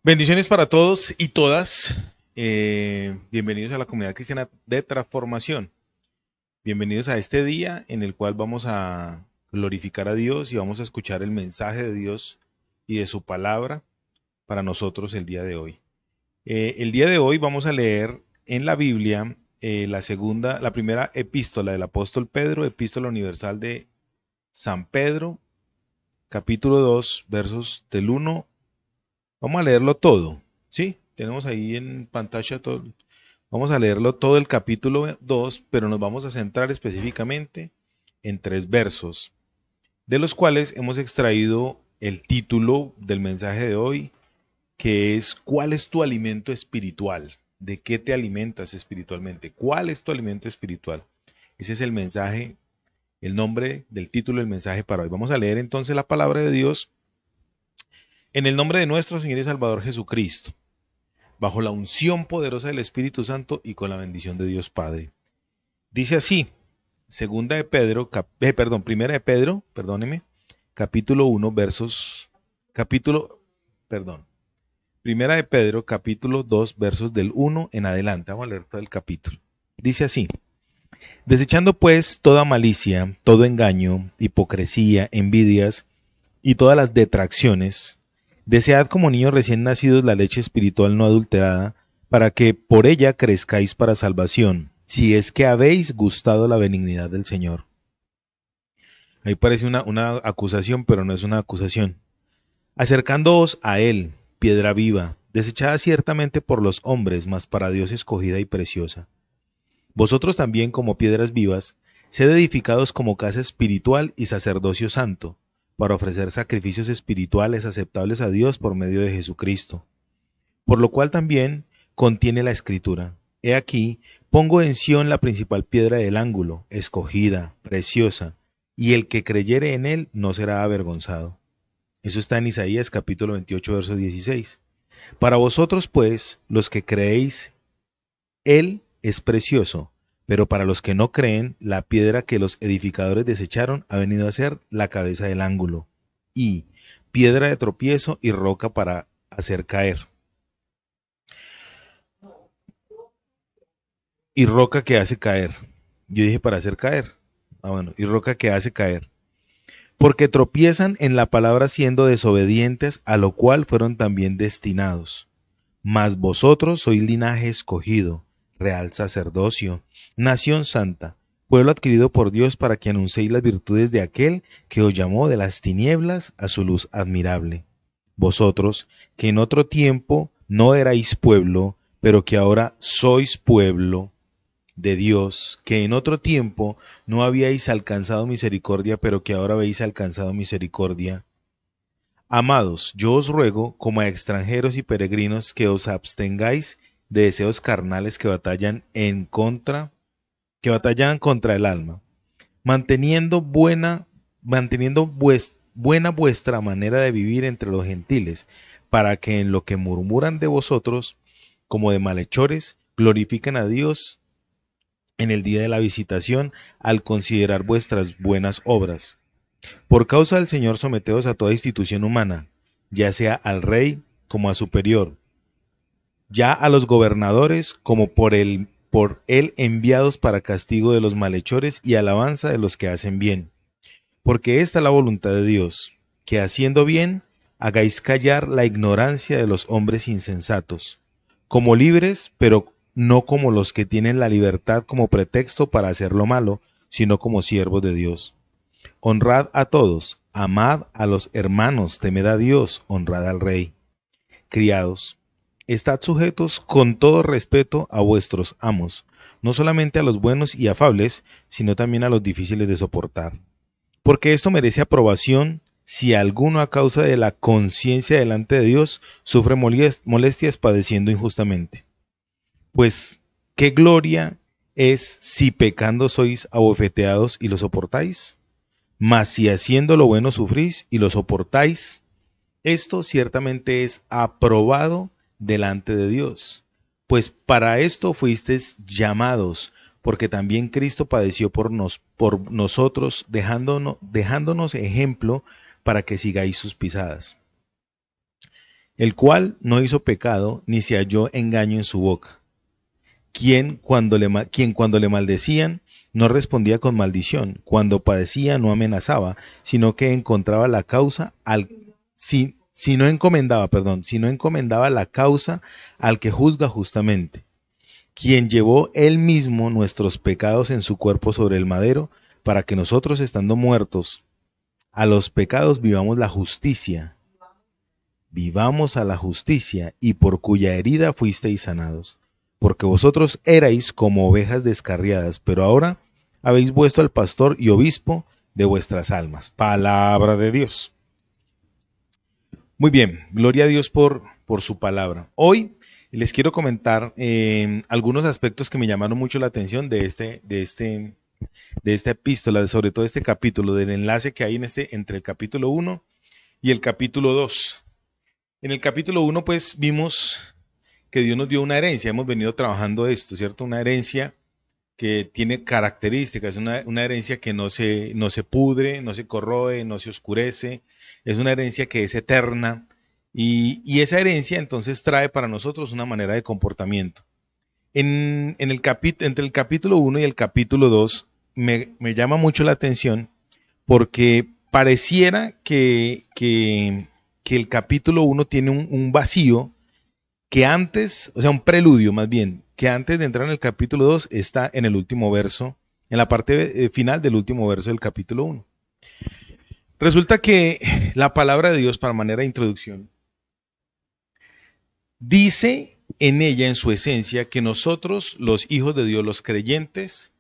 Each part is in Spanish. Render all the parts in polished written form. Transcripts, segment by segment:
Bendiciones para todos y todas. Bienvenidos a la comunidad cristiana de transformación. Bienvenidos a este día en el cual vamos a glorificar a Dios y vamos a escuchar el mensaje de Dios y de su palabra para nosotros el día de hoy. El día de hoy vamos a leer en la Biblia la primera epístola del apóstol Pedro, epístola universal de San Pedro, capítulo 2, versos del 1. Vamos a leerlo todo, ¿sí? Tenemos ahí en pantalla todo. Vamos a leerlo todo el capítulo 2, pero nos vamos a centrar específicamente en 3 versos, de los cuales hemos extraído el título del mensaje de hoy, que es ¿cuál es tu alimento espiritual? ¿De qué te alimentas espiritualmente? ¿Cuál es tu alimento espiritual? Ese es el mensaje, el nombre del título del mensaje para hoy. Vamos a leer entonces la palabra de Dios en el nombre de nuestro Señor y Salvador Jesucristo, bajo la unción poderosa del Espíritu Santo y con la bendición de Dios Padre. Dice así, primera de Pedro, perdóneme, capítulo 1, capítulo, perdón, primera de Pedro, capítulo 2, versos del 1 en adelante. Vamos a leer todo el capítulo. Dice así, desechando pues toda malicia, todo engaño, hipocresía, envidias y todas las detracciones, desead como niños recién nacidos la leche espiritual no adulterada, para que por ella crezcáis para salvación, si es que habéis gustado la benignidad del Señor. Ahí parece una acusación, pero no es una acusación. Acercándoos a Él, piedra viva, desechada ciertamente por los hombres, mas para Dios escogida y preciosa. Vosotros también, como piedras vivas, sed edificados como casa espiritual y sacerdocio santo, para ofrecer sacrificios espirituales aceptables a Dios por medio de Jesucristo. Por lo cual también contiene la Escritura. He aquí, pongo en Sión la principal piedra del ángulo, escogida, preciosa, y el que creyere en él no será avergonzado. Eso está en Isaías capítulo 28, verso 16. Para vosotros, pues, los que creéis, él es precioso, pero para los que no creen, la piedra que los edificadores desecharon ha venido a ser la cabeza del ángulo, y piedra de tropiezo y roca para hacer caer, y roca que hace caer. Yo dije para hacer caer. Bueno, y roca que hace caer. Porque tropiezan en la palabra siendo desobedientes, a lo cual fueron también destinados. Mas vosotros sois linaje escogido, real sacerdocio, nación santa, pueblo adquirido por Dios para que anunciéis las virtudes de aquel que os llamó de las tinieblas a su luz admirable. Vosotros, que en otro tiempo no erais pueblo, pero que ahora sois pueblo de Dios, que en otro tiempo no habíais alcanzado misericordia, pero que ahora habéis alcanzado misericordia. Amados, yo os ruego, como a extranjeros y peregrinos, que os abstengáis de deseos carnales que batallan contra el alma, manteniendo buena vuestra manera de vivir entre los gentiles, para que en lo que murmuran de vosotros, como de malhechores, glorifiquen a Dios en el día de la visitación, al considerar vuestras buenas obras. Por causa del Señor, someteos a toda institución humana, ya sea al rey como a superior, ya a los gobernadores como por él enviados para castigo de los malhechores y alabanza de los que hacen bien. Porque esta es la voluntad de Dios, que haciendo bien hagáis callar la ignorancia de los hombres insensatos, como libres, pero no como los que tienen la libertad como pretexto para hacer lo malo, sino como siervos de Dios. Honrad a todos, amad a los hermanos, temed a Dios, honrad al Rey. Criados, estad sujetos con todo respeto a vuestros amos, no solamente a los buenos y afables, sino también a los difíciles de soportar. Porque esto merece aprobación si alguno a causa de la conciencia delante de Dios sufre molestias padeciendo injustamente. Pues, ¿qué gloria es si pecando sois abofeteados y lo soportáis? Mas si haciendo lo bueno sufrís y lo soportáis, esto ciertamente es aprobado delante de Dios. Pues para esto fuisteis llamados, porque también Cristo padeció por nosotros, dejándonos ejemplo para que sigáis sus pisadas. el cual no hizo pecado ni se halló engaño en su boca. Quien cuando le maldecían no respondía con maldición, cuando padecía no amenazaba, sino que encontraba la causa si no encomendaba, si no encomendaba la causa al que juzga justamente, quien llevó él mismo nuestros pecados en su cuerpo sobre el madero, para que nosotros, estando muertos a los pecados, vivamos a la justicia, y por cuya herida fuisteis sanados. Porque vosotros erais como ovejas descarriadas, pero ahora habéis vuelto al pastor y obispo de vuestras almas. Palabra de Dios. Muy bien, gloria a Dios por su palabra. Hoy les quiero comentar algunos aspectos que me llamaron mucho la atención de esta epístola, sobre todo este capítulo, del enlace que hay entre el capítulo 1 y el capítulo 2. En el capítulo 1 pues vimos que Dios nos dio una herencia, hemos venido trabajando esto, ¿cierto? Una herencia que tiene características, una herencia que no se pudre, no se corroe, no se oscurece, es una herencia que es eterna, y esa herencia entonces trae para nosotros una manera de comportamiento. Entre el capítulo 1 y el capítulo 2 me llama mucho la atención porque pareciera que el capítulo 1 tiene un vacío que antes, o sea, un preludio más bien, que antes de entrar en el capítulo 2 está en el último verso, en la parte final del último verso del capítulo 1. Resulta que la palabra de Dios, para manera de introducción, dice en ella, en su esencia, que nosotros, los hijos de Dios, los creyentes,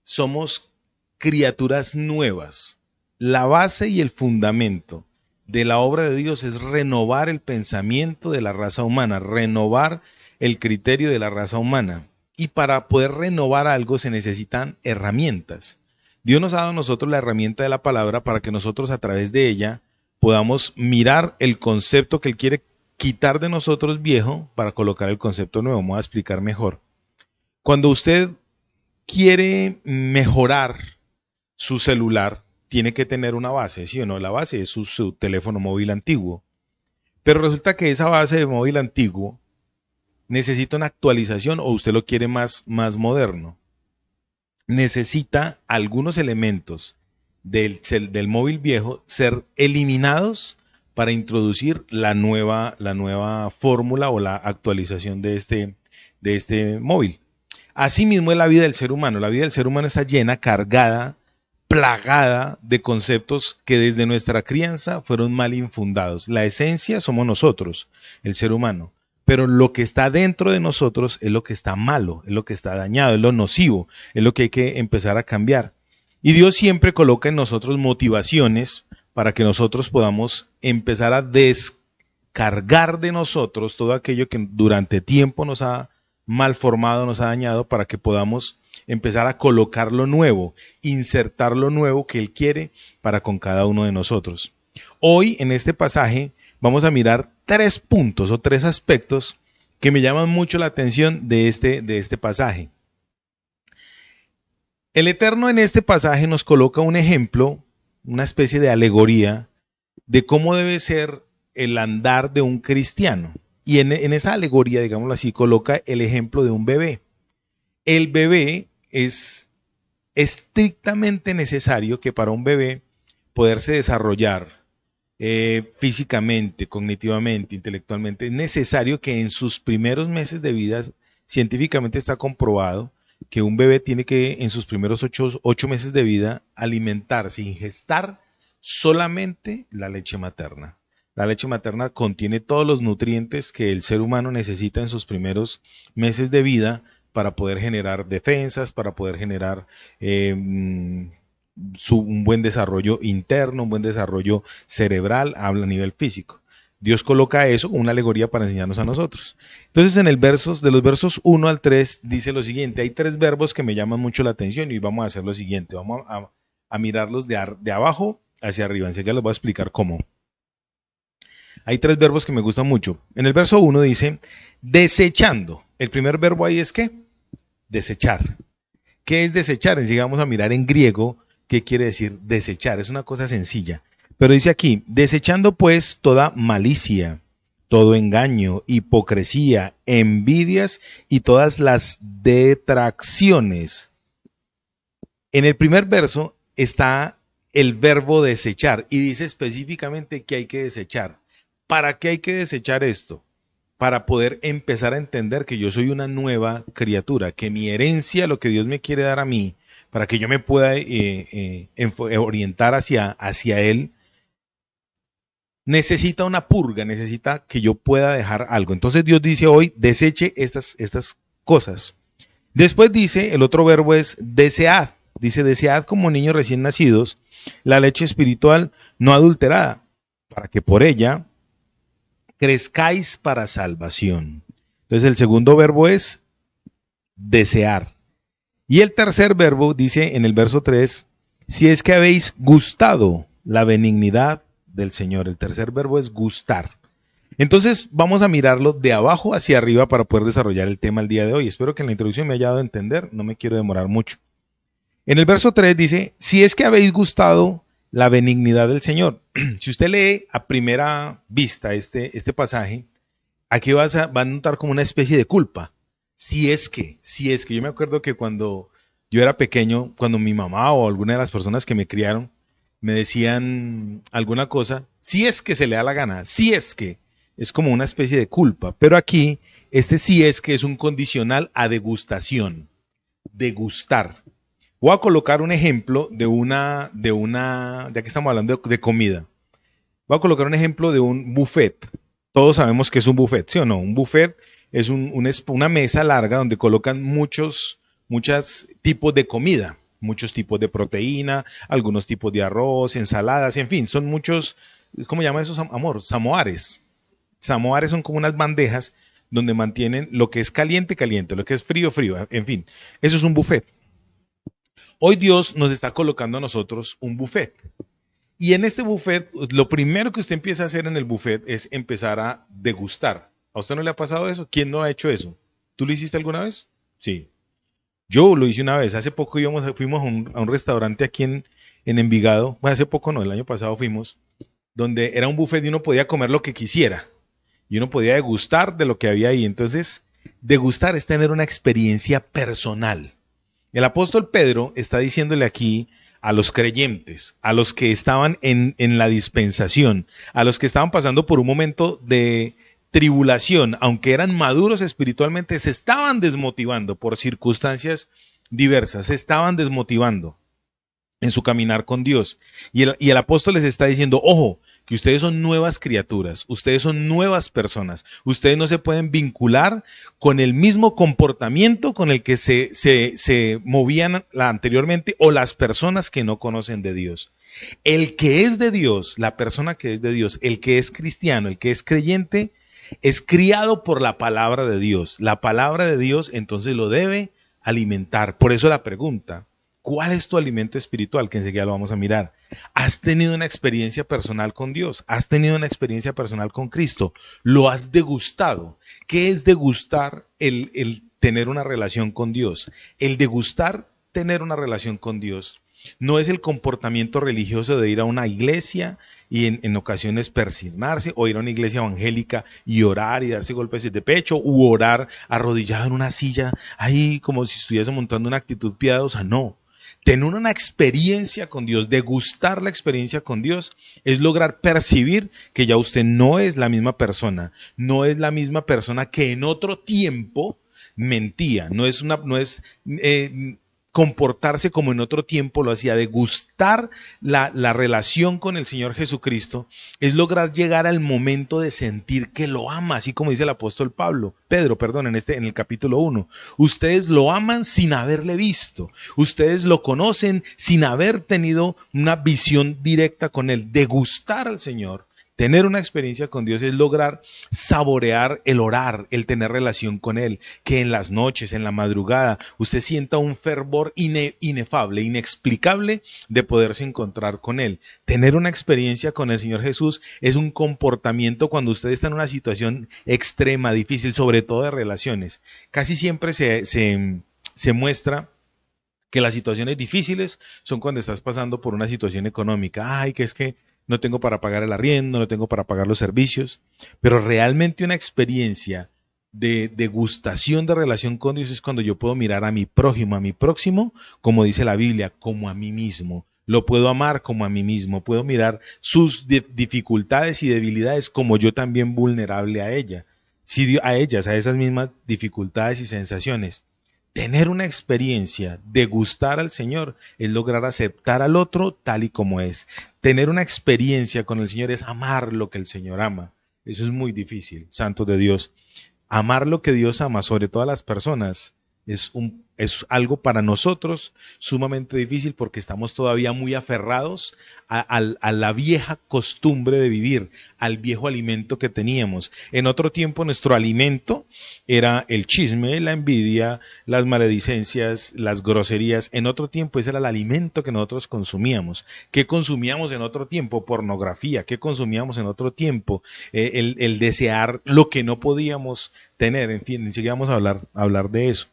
somos criaturas nuevas. La base y el fundamento de la obra de Dios es renovar el pensamiento de la raza humana, renovar el criterio de la raza humana. Y para poder renovar algo se necesitan herramientas. Dios nos ha dado a nosotros la herramienta de la palabra para que nosotros a través de ella podamos mirar el concepto que Él quiere quitar de nosotros viejo para colocar el concepto nuevo. Me voy a explicar mejor. Cuando usted quiere mejorar su celular, tiene que tener una base, ¿sí o no? La base es su teléfono móvil antiguo. Pero resulta que esa base de móvil antiguo necesita una actualización, o usted lo quiere más moderno. Necesita algunos elementos del móvil viejo ser eliminados para introducir la nueva fórmula o la actualización de este móvil. Asimismo es la vida del ser humano. La vida del ser humano está llena, cargada, plagada de conceptos que desde nuestra crianza fueron mal infundados. La esencia somos nosotros, el ser humano, pero lo que está dentro de nosotros es lo que está malo, es lo que está dañado, es lo nocivo, es lo que hay que empezar a cambiar. Y Dios siempre coloca en nosotros motivaciones para que nosotros podamos empezar a descargar de nosotros todo aquello que durante tiempo nos ha malformado, nos ha dañado, para que podamos empezar a colocar lo nuevo, insertar lo nuevo que Él quiere para con cada uno de nosotros. Hoy en este pasaje vamos a mirar 3 puntos o 3 aspectos que me llaman mucho la atención de este pasaje. El Eterno en este pasaje nos coloca un ejemplo, una especie de alegoría de cómo debe ser el andar de un cristiano. Y en esa alegoría, digámoslo así, coloca el ejemplo de un bebé. El bebé es estrictamente necesario que para un bebé poderse desarrollar físicamente, cognitivamente, intelectualmente, es necesario que en sus primeros meses de vida, científicamente está comprobado que un bebé tiene que en sus primeros 8 meses de vida alimentarse, ingestar solamente la leche materna. La leche materna contiene todos los nutrientes que el ser humano necesita en sus primeros meses de vida para poder generar defensas, para poder generar un buen desarrollo interno, un buen desarrollo cerebral a nivel físico. Dios coloca eso como una alegoría para enseñarnos a nosotros. Entonces de los versos 1 al 3 dice lo siguiente: hay 3 verbos que me llaman mucho la atención y vamos a hacer lo siguiente, vamos a mirarlos de abajo hacia arriba. Enseguida les voy a explicar cómo. Hay 3 verbos que me gustan mucho. En el verso 1 dice desechando. El primer verbo ahí es ¿qué? Desechar. ¿Qué es desechar? Enseguida vamos a mirar en griego qué quiere decir desechar. Es una cosa sencilla. Pero dice aquí, desechando pues toda malicia, todo engaño, hipocresía, envidias y todas las detracciones. En el primer verso está el verbo desechar y dice específicamente que hay que desechar. ¿Para qué hay que desechar esto? Para poder empezar a entender que yo soy una nueva criatura, que mi herencia, lo que Dios me quiere dar a mí, para que yo me pueda orientar hacia Él, necesita una purga, necesita que yo pueda dejar algo. Entonces Dios dice hoy, deseche estas cosas. Después dice, el otro verbo es desead. Dice, desead como niños recién nacidos la leche espiritual no adulterada, para que por ella crezcáis para salvación. Entonces el segundo verbo es desear. Y el tercer verbo dice en el verso 3, si es que habéis gustado la benignidad del Señor. El tercer verbo es gustar. Entonces vamos a mirarlo de abajo hacia arriba para poder desarrollar el tema el día de hoy. Espero que en la introducción me haya dado a entender, no me quiero demorar mucho. En el verso 3 dice, si es que habéis gustado la benignidad del Señor. Si usted lee a primera vista este pasaje, aquí va a notar como una especie de culpa. Si es que, yo me acuerdo que cuando yo era pequeño, cuando mi mamá o alguna de las personas que me criaron me decían alguna cosa, si es que se le da la gana, si es que, es como una especie de culpa. Pero aquí, este si es que es un condicional a degustación, degustar. Voy a colocar un ejemplo ya que estamos hablando de comida. Voy a colocar un ejemplo de un buffet. Todos sabemos que es un buffet, ¿sí o no? Un buffet es una mesa larga donde colocan muchos tipos de comida, muchos tipos de proteína, algunos tipos de arroz, ensaladas, en fin, son muchos, ¿cómo llama eso, amor? Samoares. Samoares son como unas bandejas donde mantienen lo que es caliente, caliente, lo que es frío, frío, en fin, eso es un buffet. Hoy Dios nos está colocando a nosotros un buffet. Y en este buffet, lo primero que usted empieza a hacer en el buffet es empezar a degustar. ¿A usted no le ha pasado eso? ¿Quién no ha hecho eso? ¿Tú lo hiciste alguna vez? Sí. Yo lo hice una vez. Hace poco fuimos a un restaurante aquí en Envigado. Bueno, hace poco no, el año pasado fuimos, donde era un buffet y uno podía comer lo que quisiera. Y uno podía degustar de lo que había ahí. Entonces, degustar es tener una experiencia personal. El apóstol Pedro está diciéndole aquí a los creyentes, a los que estaban en la dispensación, a los que estaban pasando por un momento de tribulación, aunque eran maduros espiritualmente, se estaban desmotivando por circunstancias diversas, se estaban desmotivando en su caminar con Dios. Y el apóstol les está diciendo, ojo, que ustedes son nuevas criaturas, ustedes son nuevas personas, ustedes no se pueden vincular con el mismo comportamiento con el que se movían anteriormente o las personas que no conocen de Dios. El que es de Dios, la persona que es de Dios, el que es cristiano, el que es creyente, es criado por la palabra de Dios. La palabra de Dios entonces lo debe alimentar. Por eso la pregunta, ¿cuál es tu alimento espiritual? Que enseguida lo vamos a mirar. ¿Has tenido una experiencia personal con Dios? ¿Has tenido una experiencia personal con Cristo? ¿Lo has degustado? ¿Qué es degustar el tener una relación con Dios? El degustar tener una relación con Dios no es el comportamiento religioso de ir a una iglesia y en ocasiones persignarse o ir a una iglesia evangélica y orar y darse golpes de pecho u orar arrodillado en una silla ahí como si estuviese montando una actitud piadosa. No. Tener una experiencia con Dios, degustar la experiencia con Dios, es lograr percibir que ya usted no es la misma persona, no es la misma persona que en otro tiempo mentía, no es comportarse como en otro tiempo lo hacía, degustar la relación con el Señor Jesucristo, es lograr llegar al momento de sentir que lo ama, así como dice el apóstol Pedro, en el capítulo 1. Ustedes lo aman sin haberle visto, ustedes lo conocen sin haber tenido una visión directa con él. Degustar al Señor, tener una experiencia con Dios es lograr saborear el orar, el tener relación con Él, que en las noches, en la madrugada, usted sienta un fervor inefable, inexplicable de poderse encontrar con Él. Tener una experiencia con el Señor Jesús es un comportamiento cuando usted está en una situación extrema, difícil, sobre todo de relaciones. Casi siempre se muestra que las situaciones difíciles son cuando estás pasando por una situación económica. Ay, que es que no tengo para pagar el arriendo, no tengo para pagar los servicios, pero realmente una experiencia de degustación de relación con Dios es cuando yo puedo mirar a mi prójimo, a mi próximo, como dice la Biblia, como a mí mismo. Lo puedo amar como a mí mismo, puedo mirar sus dificultades y debilidades como yo también vulnerable a ella, si a ellas, a esas mismas dificultades y sensaciones. Tener una experiencia de gustar al Señor es lograr aceptar al otro tal y como es. Tener una experiencia con el Señor es amar lo que el Señor ama. Eso es muy difícil, santos de Dios. Amar lo que Dios ama sobre todas las personas es algo para nosotros sumamente difícil porque estamos todavía muy aferrados a la vieja costumbre de vivir, al viejo alimento que teníamos. En otro tiempo nuestro alimento era el chisme, la envidia, las maledicencias, las groserías. En otro tiempo ese era el alimento que nosotros consumíamos. ¿Qué consumíamos en otro tiempo? Pornografía. ¿Qué consumíamos en otro tiempo? El desear lo que no podíamos tener. En fin, ni siquiera vamos a hablar de eso.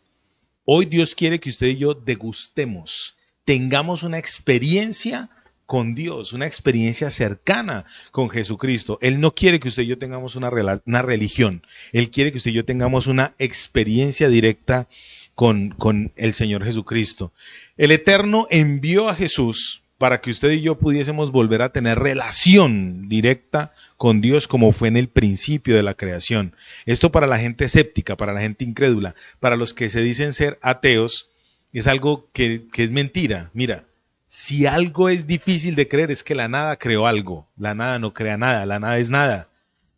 Hoy Dios quiere que usted y yo degustemos, tengamos una experiencia con Dios, una experiencia cercana con Jesucristo. Él no quiere que usted y yo tengamos una religión. Él quiere que usted y yo tengamos una experiencia directa con el Señor Jesucristo. El Eterno envió a Jesús para que usted y yo pudiésemos volver a tener relación directa con Dios como fue en el principio de la creación. Esto para la gente escéptica, para la gente incrédula, para los que se dicen ser ateos, es algo que es mentira. Mira, si algo es difícil de creer es que la nada creó algo, la nada no crea nada, la nada es nada.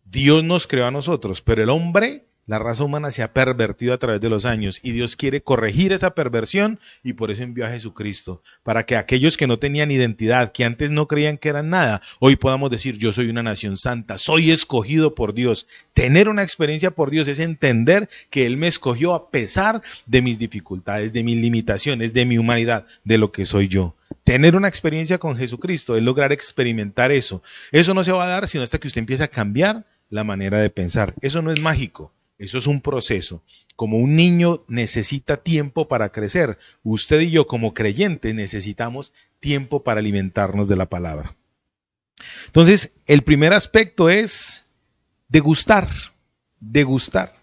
Dios nos creó a nosotros, pero el hombre, la raza humana se ha pervertido a través de los años y Dios quiere corregir esa perversión y por eso envió a Jesucristo, para que aquellos que no tenían identidad, que antes no creían que eran nada, hoy podamos decir yo soy una nación santa, soy escogido por Dios. Tener una experiencia por Dios es entender que Él me escogió a pesar de mis dificultades, de mis limitaciones, de mi humanidad, de lo que soy yo. Tener una experiencia con Jesucristo es lograr experimentar eso. Eso no se va a dar sino hasta que usted empiece a cambiar la manera de pensar. Eso no es mágico. Eso es un proceso. Como un niño necesita tiempo para crecer, usted y yo como creyentes necesitamos tiempo para alimentarnos de la palabra. Entonces, el primer aspecto es degustar. Degustar.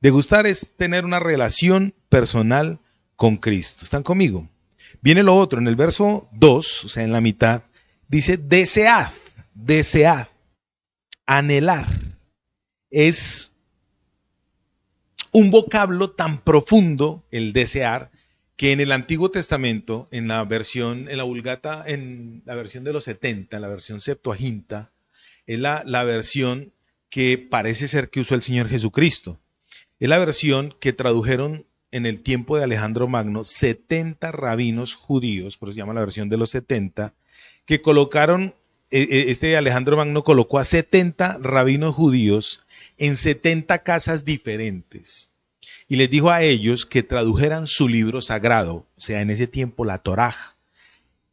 Degustar es tener una relación personal con Cristo. ¿Están conmigo? Viene lo otro, en el verso 2, o sea, en la mitad, dice desead, desead, anhelar. Es un vocablo tan profundo, el desear, que en el Antiguo Testamento, en la Vulgata, en la versión de los 70, en la versión Septuaginta, es la versión que parece ser que usó el Señor Jesucristo. Es la versión que tradujeron en el tiempo de Alejandro Magno 70 rabinos judíos, por eso se llama la versión de los 70, que colocaron, Alejandro Magno colocó a 70 rabinos judíos en 70 casas diferentes y les dijo a ellos que tradujeran su libro sagrado, o sea, en ese tiempo la Torá.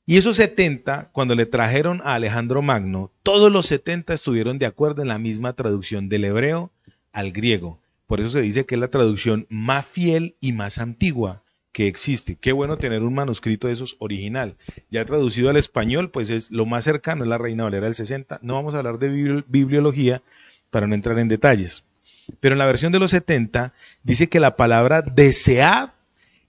Y esos 70, cuando le trajeron a Alejandro Magno, todos los 70 estuvieron de acuerdo en la misma traducción del hebreo al griego. Por eso se dice que es la traducción más fiel y más antigua que existe. Qué bueno tener un manuscrito de esos original. Ya traducido al español, pues es lo más cercano, es la Reina Valera del 60. No vamos a hablar de bibliología para no entrar en detalles. Pero en la versión de los 70 dice que la palabra desead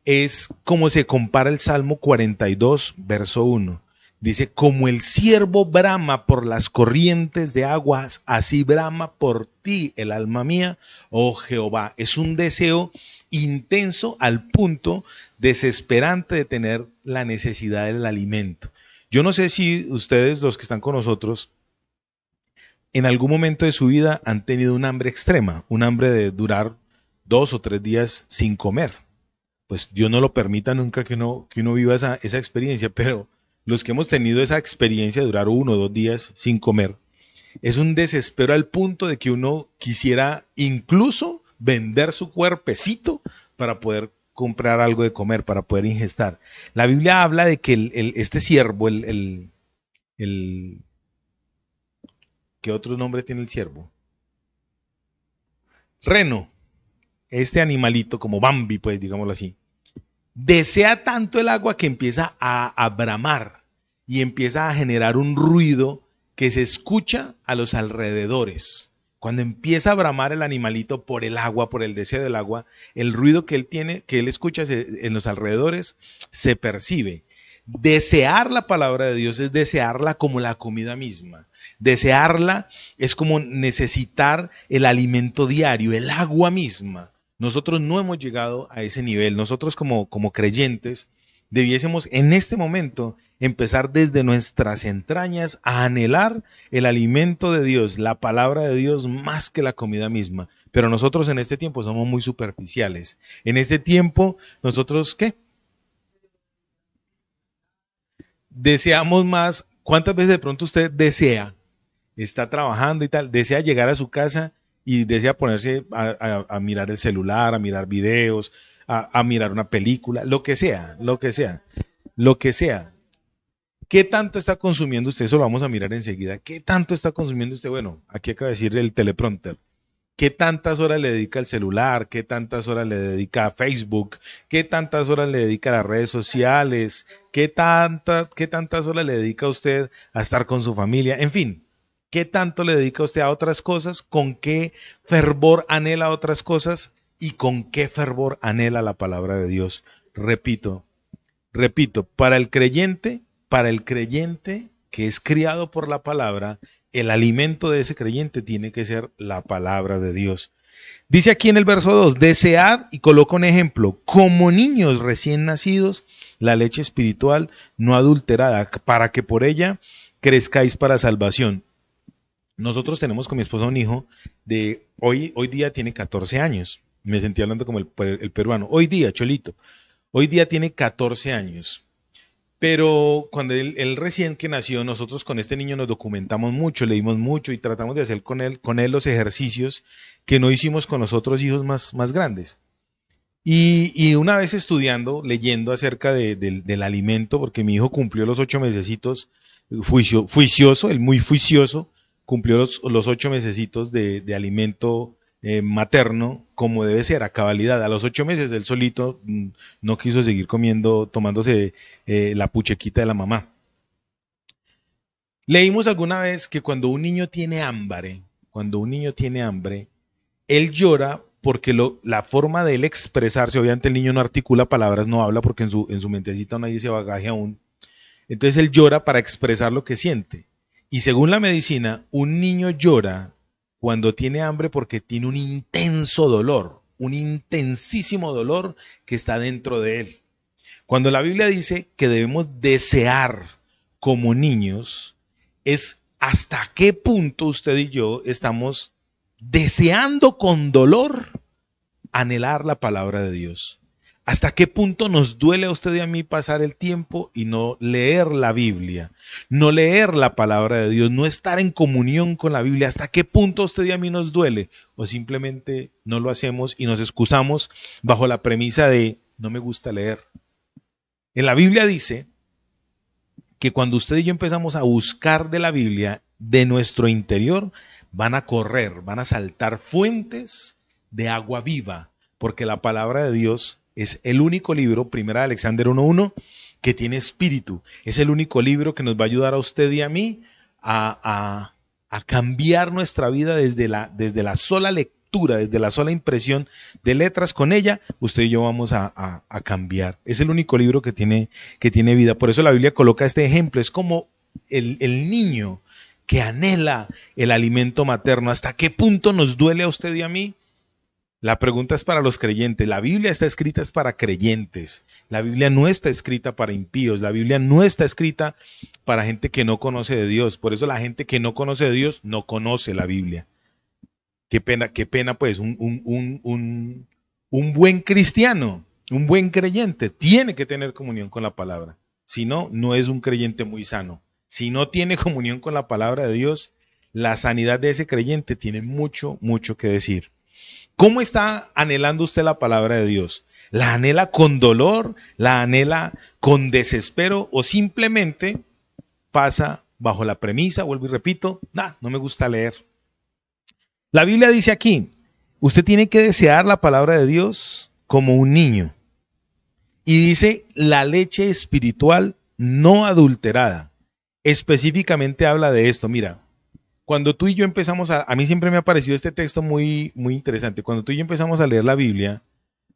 es como se compara el Salmo 42, verso 1. Dice, como el ciervo brama por las corrientes de aguas, así brama por ti el alma mía, oh Jehová. Es un deseo intenso al punto desesperante de tener la necesidad del alimento. Yo no sé si ustedes, los que están con nosotros, en algún momento de su vida han tenido un hambre extrema, un hambre de durar 2 o 3 días sin comer. Pues Dios no lo permita nunca que uno viva esa experiencia, pero los que hemos tenido esa experiencia de durar 1 o 2 días sin comer, es un desespero al punto de que uno quisiera incluso vender su cuerpecito para poder comprar algo de comer, para poder ingestar. La Biblia habla de que este ciervo, ¿qué otro nombre tiene el ciervo? Reno, este animalito como Bambi, pues digámoslo así, desea tanto el agua que empieza a bramar y empieza a generar un ruido que se escucha a los alrededores. Cuando empieza a bramar el animalito por el agua, por el deseo del agua, el ruido que él tiene, que él escucha en los alrededores, se percibe. Desear la palabra de Dios es desearla como la comida misma. Desearla es como necesitar el alimento diario, el agua misma. Nosotros no hemos llegado a ese nivel. Nosotros como creyentes debiésemos en este momento empezar desde nuestras entrañas a anhelar el alimento de Dios, la palabra de Dios más que la comida misma. Pero nosotros en este tiempo somos muy superficiales. En este tiempo nosotros, ¿qué? Deseamos más. ¿Cuántas veces de pronto usted desea, está trabajando y tal, desea llegar a su casa y desea ponerse a mirar el celular, a mirar videos, a mirar una película, lo que sea, lo que sea, lo que sea? ¿Qué tanto está consumiendo usted? Eso lo vamos a mirar enseguida. ¿Qué tanto está consumiendo usted? Bueno, aquí acaba de decir el teleprompter. ¿Qué tantas horas le dedica al celular? ¿Qué tantas horas le dedica a Facebook? ¿Qué tantas horas le dedica a las redes sociales? ¿Qué tantas horas le dedica a usted a estar con su familia? En fin, ¿qué tanto le dedica usted a otras cosas? ¿Con qué fervor anhela otras cosas? ¿Y con qué fervor anhela la palabra de Dios? Repito, para el creyente que es criado por la palabra, el alimento de ese creyente tiene que ser la palabra de Dios. Dice aquí en el verso 2, desead, y coloca un ejemplo, como niños recién nacidos, la leche espiritual no adulterada, para que por ella crezcáis para salvación. Nosotros tenemos con mi esposa un hijo de hoy día tiene 14 años. Me sentí hablando como el peruano. Hoy día, Cholito. Hoy día tiene 14 años. Pero cuando él recién que nació, nosotros con este niño nos documentamos mucho, leímos mucho y tratamos de hacer con él los ejercicios que no hicimos con los otros hijos más grandes. Y una vez estudiando, leyendo acerca del alimento, porque mi hijo cumplió los 8 mesecitos, juicioso, él muy juicioso, cumplió los 8 mesecitos de alimento materno como debe ser, a cabalidad. A los 8 meses él solito no quiso seguir comiendo, tomándose la puchequita de la mamá. Leímos alguna vez que cuando un niño tiene hambre, él llora porque la forma de él expresarse, obviamente el niño no articula palabras, no habla porque en su mentecita no hay ese bagaje aún. Entonces él llora para expresar lo que siente. Y según la medicina, un niño llora cuando tiene hambre porque tiene un intenso dolor, un intensísimo dolor que está dentro de él. Cuando la Biblia dice que debemos desear como niños, es hasta qué punto usted y yo estamos deseando con dolor anhelar la palabra de Dios. ¿Hasta qué punto nos duele a usted y a mí pasar el tiempo y no leer la Biblia, no leer la palabra de Dios, no estar en comunión con la Biblia? ¿Hasta qué punto a usted y a mí nos duele? ¿O simplemente no lo hacemos y nos excusamos bajo la premisa de no me gusta leer? En la Biblia dice que cuando usted y yo empezamos a buscar de la Biblia, de nuestro interior van a correr, van a saltar fuentes de agua viva, porque la palabra de Dios es el único libro, Primera de Alexander 1:1, que tiene espíritu. Es el único libro que nos va a ayudar a usted y a mí a cambiar nuestra vida desde la sola lectura, desde la sola impresión de letras. Con ella, usted y yo vamos a cambiar. Es el único libro que tiene vida. Por eso la Biblia coloca este ejemplo. Es como el niño que anhela el alimento materno. ¿Hasta qué punto nos duele a usted y a mí? La pregunta es para los creyentes. La Biblia está escrita es para creyentes. La Biblia no está escrita para impíos. La Biblia no está escrita para gente que no conoce de Dios. Por eso la gente que no conoce de Dios no conoce la Biblia. Qué pena pues. Un buen cristiano, un buen creyente tiene que tener comunión con la palabra. Si no, no es un creyente muy sano. Si no tiene comunión con la palabra de Dios, la sanidad de ese creyente tiene mucho, mucho que decir. ¿Cómo está anhelando usted la palabra de Dios? ¿La anhela con dolor? ¿La anhela con desespero? ¿O simplemente pasa bajo la premisa, vuelvo y repito, no me gusta leer? La Biblia dice aquí, usted tiene que desear la palabra de Dios como un niño. Y dice la leche espiritual no adulterada. específicamente habla de esto. Mira, cuando tú y yo empezamos a mí siempre me ha parecido este texto muy, muy interesante. Cuando tú y yo empezamos a leer la Biblia,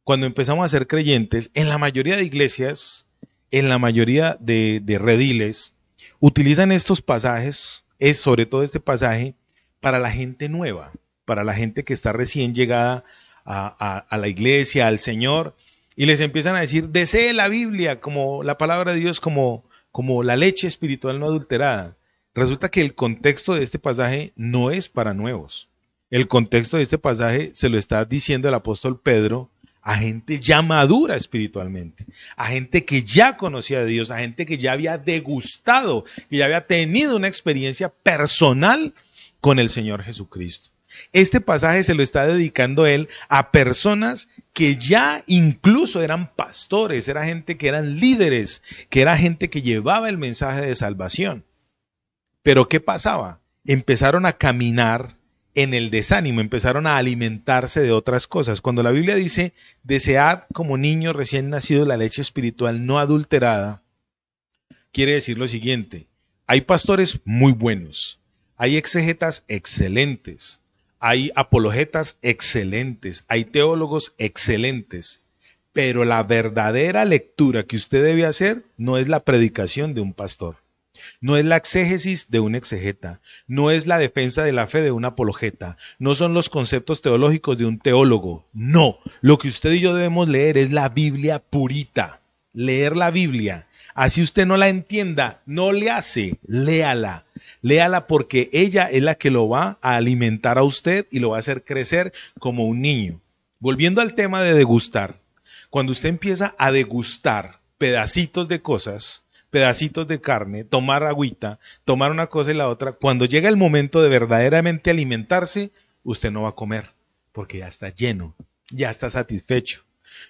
cuando empezamos a ser creyentes, en la mayoría de iglesias, en la mayoría de rediles, utilizan estos pasajes, es sobre todo este pasaje, para la gente nueva, para la gente que está recién llegada a la iglesia, al Señor, y les empiezan a decir, desee la Biblia, como la palabra de Dios, como la leche espiritual no adulterada. Resulta que el contexto de este pasaje no es para nuevos. El contexto de este pasaje se lo está diciendo el apóstol Pedro a gente ya madura espiritualmente, a gente que ya conocía a Dios, a gente que ya había degustado, que ya había tenido una experiencia personal con el Señor Jesucristo. Este pasaje se lo está dedicando él a personas que ya incluso eran pastores, era gente que eran líderes, que era gente que llevaba el mensaje de salvación. Pero ¿qué pasaba? Empezaron a caminar en el desánimo, empezaron a alimentarse de otras cosas. Cuando la Biblia dice, desead como niños recién nacidos la leche espiritual no adulterada, quiere decir lo siguiente, hay pastores muy buenos, hay exegetas excelentes, hay apologetas excelentes, hay teólogos excelentes, pero la verdadera lectura que usted debe hacer no es la predicación de un pastor. No es la exégesis de un exegeta, no es la defensa de la fe de un apologeta, no son los conceptos teológicos de un teólogo, no. Lo que usted y yo debemos leer es la Biblia purita, leer la Biblia. Así usted no la entienda, no le hace, léala. Léala porque ella es la que lo va a alimentar a usted y lo va a hacer crecer como un niño. Volviendo al tema de degustar, cuando usted empieza a degustar pedacitos de cosas, pedacitos de carne, tomar agüita, tomar una cosa y la otra, cuando llega el momento de verdaderamente alimentarse, usted no va a comer, porque ya está lleno, ya está satisfecho.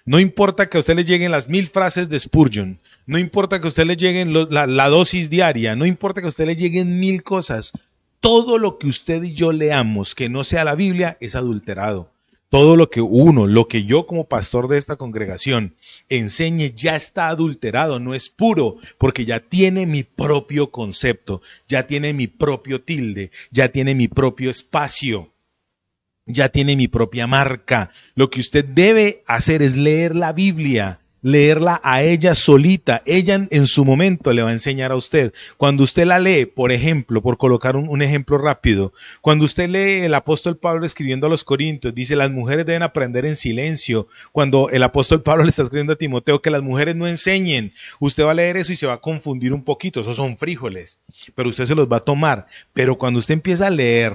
No importa que a usted le lleguen las 1000 frases de Spurgeon, no importa que a usted le lleguen la dosis diaria, no importa que a usted le lleguen 1000 cosas, todo lo que usted y yo leamos que no sea la Biblia es adulterado. Todo lo que yo como pastor de esta congregación enseñe ya está adulterado, no es puro, porque ya tiene mi propio concepto, ya tiene mi propio tilde, ya tiene mi propio espacio, ya tiene mi propia marca. Lo que usted debe hacer es leer la Biblia, leerla a ella solita. Ella en su momento le va a enseñar a usted. Cuando usted la lee, por ejemplo, por colocar un ejemplo rápido, cuando usted lee el apóstol Pablo escribiendo a los Corintios, dice las mujeres deben aprender en silencio. Cuando el apóstol Pablo le está escribiendo a Timoteo que las mujeres no enseñen, usted va a leer eso y se va a confundir un poquito. Esos son frijoles, pero usted se los va a tomar. Pero cuando usted empieza a leer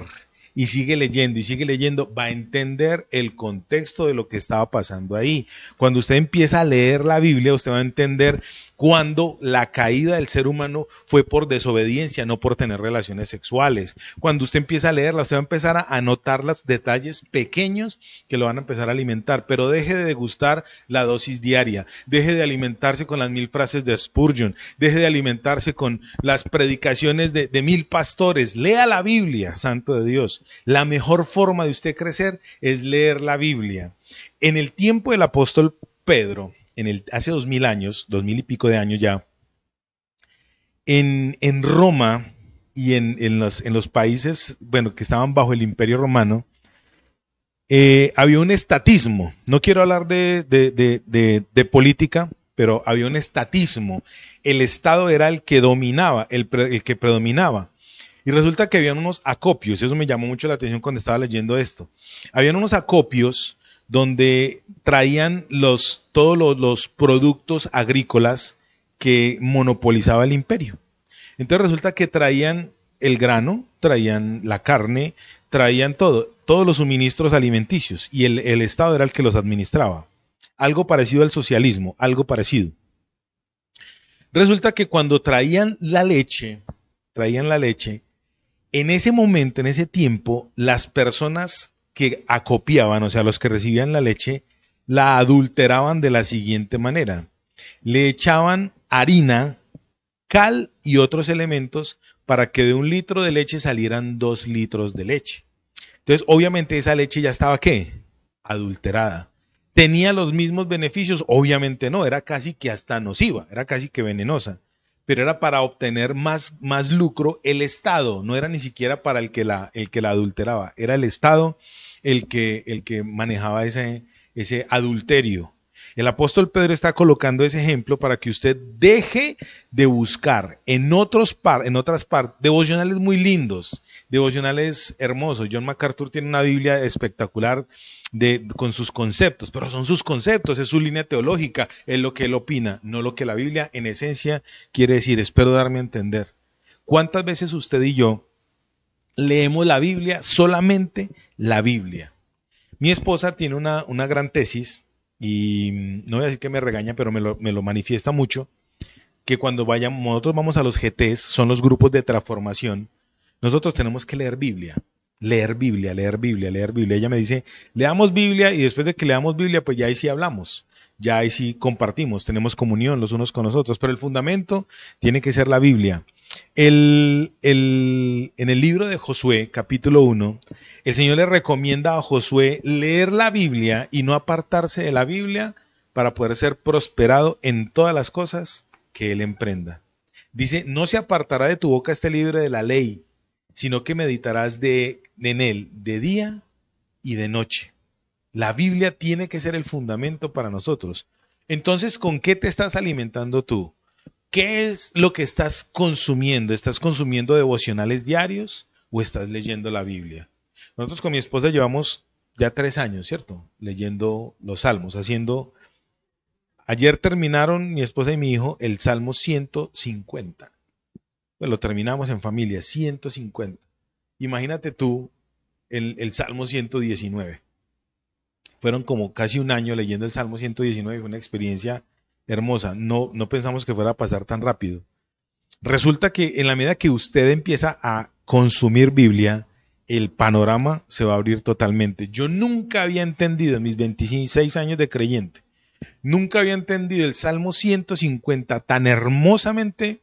y sigue leyendo, va a entender el contexto de lo que estaba pasando ahí. Cuando usted empieza a leer la Biblia, usted va a entender cuando la caída del ser humano fue por desobediencia, no por tener relaciones sexuales. Cuando usted empieza a leerla, usted va a empezar a notar los detalles pequeños que lo van a empezar a alimentar, pero deje de degustar la dosis diaria, deje de alimentarse con las 1000 frases de Spurgeon, deje de alimentarse con las predicaciones de 1000 pastores, lea la Biblia, santo de Dios. La mejor forma de usted crecer es leer la Biblia. En el tiempo del apóstol Pedro, hace 2000 años, 2000 y pico de años ya, en Roma y en los países, bueno, que estaban bajo el Imperio Romano, había un estatismo. No quiero hablar de política, pero había un estatismo. El Estado era el que dominaba, el que predominaba. Y resulta que habían unos acopios, y eso me llamó mucho la atención cuando estaba leyendo esto. Habían unos acopios donde traían todos los productos agrícolas que monopolizaba el imperio. Entonces resulta que traían el grano, traían la carne, traían todos los suministros alimenticios, y el Estado era el que los administraba. Algo parecido al socialismo, algo parecido. Resulta que cuando traían la leche, en ese momento, en ese tiempo, las personas que acopiaban, o sea, los que recibían la leche, la adulteraban de la siguiente manera. Le echaban harina, cal y otros elementos para que de 1 litro de leche salieran 2 litros de leche. Entonces, obviamente esa leche ya estaba, ¿qué? Adulterada. ¿Tenía los mismos beneficios? Obviamente no, era casi que hasta nociva, era casi que venenosa. pero era para obtener más lucro el Estado, no era ni siquiera para el que la adulteraba, era el Estado el que manejaba ese adulterio. El apóstol Pedro está colocando ese ejemplo para que usted deje de buscar en otras partes, devocionales muy lindos, devocionales hermosos. John MacArthur tiene una Biblia espectacular con sus conceptos, pero son sus conceptos, es su línea teológica, es lo que él opina, no lo que la Biblia en esencia quiere decir. Espero darme a entender. ¿Cuántas veces usted y yo leemos la Biblia, solamente la Biblia? Mi esposa tiene una gran tesis, y no voy a decir que me regaña, pero me lo manifiesta mucho, que cuando nosotros vamos a los GTs, son los grupos de transformación, nosotros tenemos que leer Biblia, leer Biblia, leer Biblia, leer Biblia. Ella me dice, leamos Biblia y después de que leamos Biblia, pues ya ahí sí hablamos, ya ahí sí compartimos, tenemos comunión los unos con los otros, pero el fundamento tiene que ser la Biblia. En el libro de Josué, capítulo 1, el Señor le recomienda a Josué leer la Biblia y no apartarse de la Biblia para poder ser prosperado en todas las cosas que él emprenda. Dice, no se apartará de tu boca este libro de la ley, sino que meditarás en él de día y de noche. La Biblia tiene que ser el fundamento para nosotros. Entonces, ¿con qué te estás alimentando tú? ¿Qué es lo que estás consumiendo? ¿Estás consumiendo devocionales diarios o estás leyendo la Biblia? Nosotros con mi esposa llevamos ya 3 años, ¿cierto? Leyendo los salmos, ayer terminaron mi esposa y mi hijo el Salmo 150. Pues lo terminamos en familia, 150. Imagínate tú el Salmo 119. Fueron como casi un año leyendo el Salmo 119, fue una experiencia hermosa. No pensamos que fuera a pasar tan rápido. Resulta que en la medida que usted empieza a consumir Biblia, el panorama se va a abrir totalmente. Yo nunca había entendido en mis 26 años de creyente, nunca había entendido el Salmo 150 tan hermosamente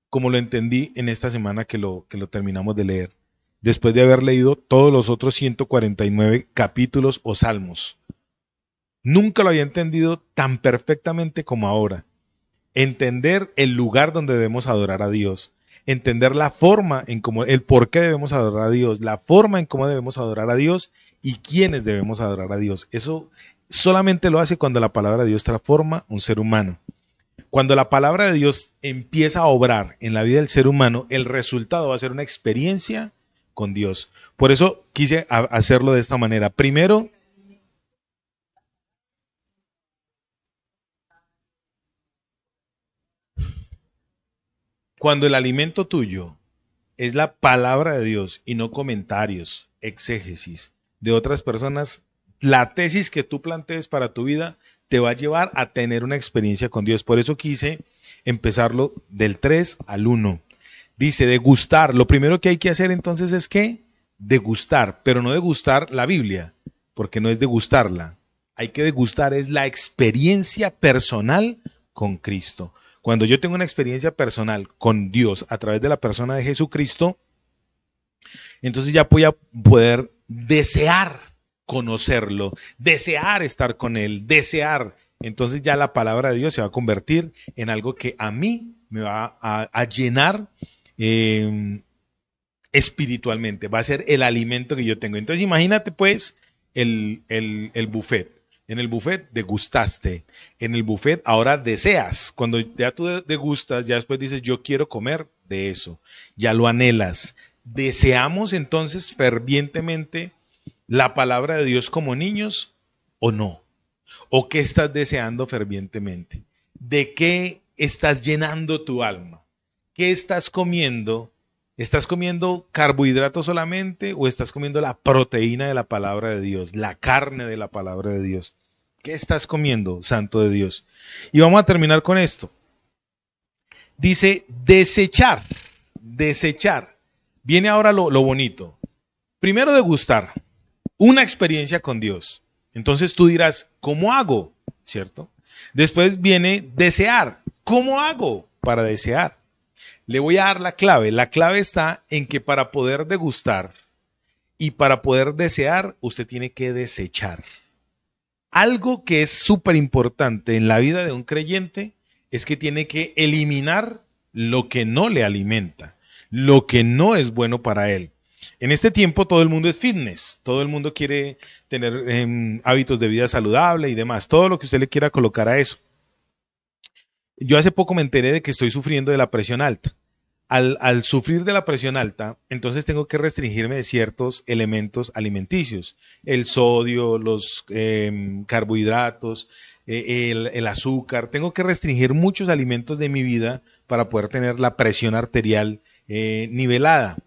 como lo entendí en esta semana que lo terminamos de leer, después de haber leído todos los otros 149 capítulos o salmos. Nunca lo había entendido tan perfectamente como ahora. Entender el lugar donde debemos adorar a Dios, entender la forma en cómo, el por qué debemos adorar a Dios, la forma en cómo debemos adorar a Dios y quiénes debemos adorar a Dios. Eso solamente lo hace cuando la palabra de Dios transforma un ser humano. Cuando la palabra de Dios empieza a obrar en la vida del ser humano, el resultado va a ser una experiencia con Dios. Por eso quise hacerlo de esta manera. Primero, cuando el alimento tuyo es la palabra de Dios y no comentarios, exégesis de otras personas, la tesis que tú plantees para tu vida te va a llevar a tener una experiencia con Dios. Por eso quise empezarlo del 3 al 1. Dice, degustar. Lo primero que hay que hacer entonces es que degustar, pero no degustar la Biblia, porque no es degustarla. Hay que degustar es la experiencia personal con Cristo. Cuando yo tengo una experiencia personal con Dios a través de la persona de Jesucristo, entonces ya voy a poder desear conocerlo, desear estar con Él, desear. Entonces ya la palabra de Dios se va a convertir en algo que a mí me va a llenar espiritualmente, va a ser el alimento que yo tengo. Entonces imagínate pues el buffet. En el buffet degustaste, en el buffet ahora deseas. Cuando ya tú degustas, ya después dices, yo quiero comer de eso, ya lo anhelas. ¿Deseamos entonces fervientemente la palabra de Dios como niños o no? ¿O qué estás deseando fervientemente? ¿De qué estás llenando tu alma? ¿Qué estás comiendo? ¿Estás comiendo carbohidratos solamente o estás comiendo la proteína de la palabra de Dios, la carne de la palabra de Dios? ¿Qué estás comiendo, santo de Dios? Y vamos a terminar con esto. Dice desechar, desechar. Viene ahora lo bonito. Primero degustar, una experiencia con Dios. Entonces tú dirás, ¿cómo hago? ¿Cierto? Después viene desear. ¿Cómo hago para desear? Le voy a dar la clave. La clave está en que para poder degustar y para poder desear, usted tiene que desechar. Algo que es súper importante en la vida de un creyente es que tiene que eliminar lo que no le alimenta, lo que no es bueno para él. En este tiempo todo el mundo es fitness, todo el mundo quiere tener hábitos de vida saludable y demás, todo lo que usted le quiera colocar a eso. Yo hace poco me enteré de que estoy sufriendo de la presión alta. Al sufrir de la presión alta, entonces tengo que restringirme de ciertos elementos alimenticios, el sodio, los carbohidratos, el azúcar. Tengo que restringir muchos alimentos de mi vida para poder tener la presión arterial nivelada.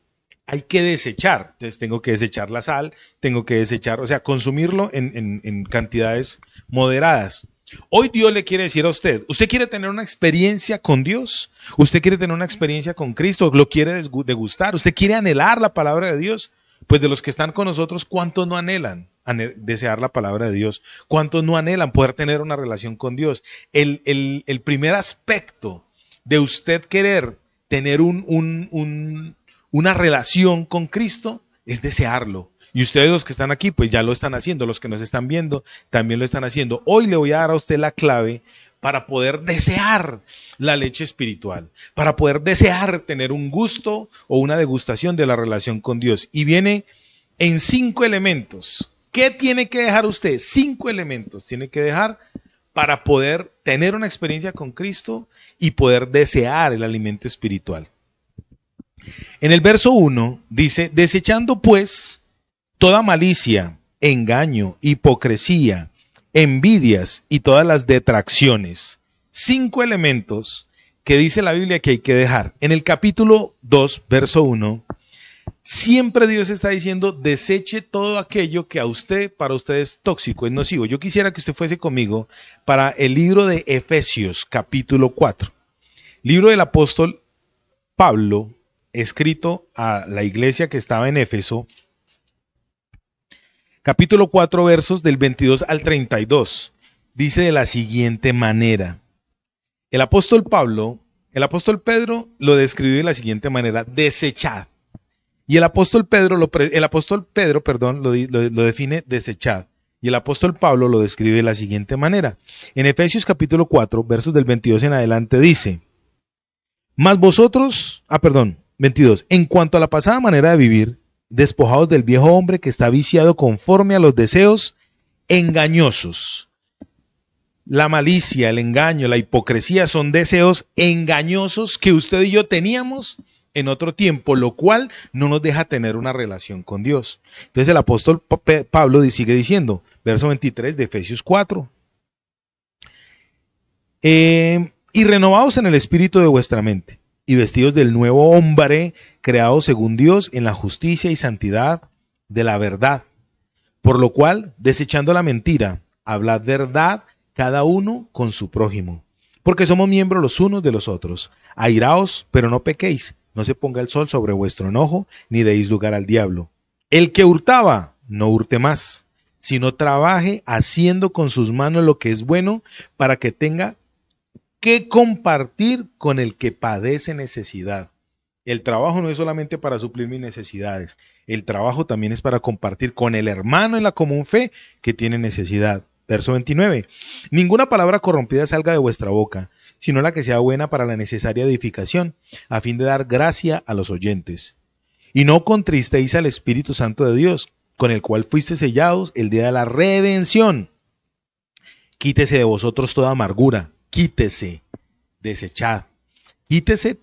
Hay que desechar, entonces tengo que desechar la sal, tengo que desechar, o sea, consumirlo en cantidades moderadas. Hoy Dios le quiere decir a usted, ¿usted quiere tener una experiencia con Dios? ¿Usted quiere tener una experiencia con Cristo? ¿Lo quiere degustar? ¿Usted quiere anhelar la palabra de Dios? Pues de los que están con nosotros, ¿cuántos no anhelan desear la palabra de Dios? ¿Cuántos no anhelan poder tener una relación con Dios? El primer aspecto de usted querer tener una relación con Cristo es desearlo. Y ustedes los que están aquí, pues ya lo están haciendo. Los que nos están viendo, también lo están haciendo. Hoy le voy a dar a usted la clave para poder desear la leche espiritual, para poder desear tener un gusto o una degustación de la relación con Dios. Y viene en 5 elementos. ¿Qué tiene que dejar usted? 5 elementos tiene que dejar para poder tener una experiencia con Cristo y poder desear el alimento espiritual. En el verso 1 dice, desechando pues toda malicia, engaño, hipocresía, envidias y todas las detracciones. 5 elementos que dice la Biblia que hay que dejar. En el capítulo 2, verso 1, siempre Dios está diciendo, deseche todo aquello que para usted es tóxico, es nocivo. Yo quisiera que usted fuese conmigo para el libro de Efesios, capítulo 4. Libro del apóstol Pablo, escrito a la iglesia que estaba en Éfeso, capítulo 4, versos del 22 al 32, dice de la siguiente manera. El apóstol Pedro lo describió de la siguiente manera, desechad. Y el apóstol Pedro, lo define desechad. Y el apóstol Pablo lo describe de la siguiente manera. En Efesios capítulo 4, versos del 22 en adelante dice, 22. En cuanto a la pasada manera de vivir, despojados del viejo hombre que está viciado conforme a los deseos engañosos. La malicia, el engaño, la hipocresía son deseos engañosos que usted y yo teníamos en otro tiempo, lo cual no nos deja tener una relación con Dios. Entonces el apóstol Pablo sigue diciendo, verso 23 de Efesios 4. Y renovados en el espíritu de vuestra mente, y vestidos del nuevo hombre, creado según Dios en la justicia y santidad de la verdad. Por lo cual, desechando la mentira, hablad verdad cada uno con su prójimo. Porque somos miembros los unos de los otros. Airaos, pero no pequéis. No se ponga el sol sobre vuestro enojo, ni deis lugar al diablo. El que hurtaba, no hurte más, sino trabaje haciendo con sus manos lo que es bueno, para que tenga que compartir con el que padece necesidad. El trabajo no es solamente para suplir mis necesidades, el trabajo también es para compartir con el hermano en la común fe que tiene necesidad. Verso 29. Ninguna palabra corrompida salga de vuestra boca, sino la que sea buena para la necesaria edificación, a fin de dar gracia a los oyentes. Y no contristéis al Espíritu Santo de Dios, con el cual fuisteis sellados el día de la redención. Quítese de vosotros toda amargura, quítese, desechad. Quítese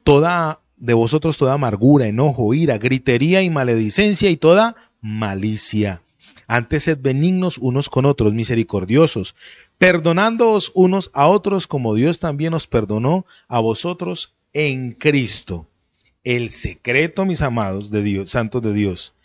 de vosotros toda amargura, enojo, ira, gritería y maledicencia y toda malicia. Antes sed benignos unos con otros, misericordiosos, perdonándoos unos a otros como Dios también os perdonó a vosotros en Cristo. El secreto, mis amados de Dios, santos de Dios,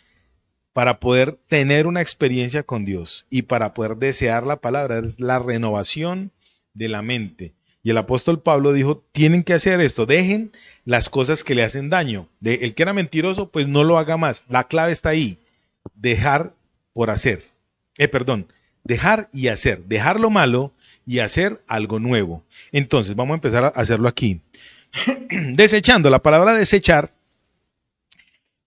para poder tener una experiencia con Dios y para poder desear la palabra es la renovación de la mente. Y el apóstol Pablo dijo, tienen que hacer esto, dejen las cosas que le hacen daño. El que era mentiroso, pues no lo haga más. La clave está ahí, dejar por hacer. Dejar y hacer. Dejar lo malo y hacer algo nuevo. Entonces, vamos a empezar a hacerlo aquí. Desechando, la palabra desechar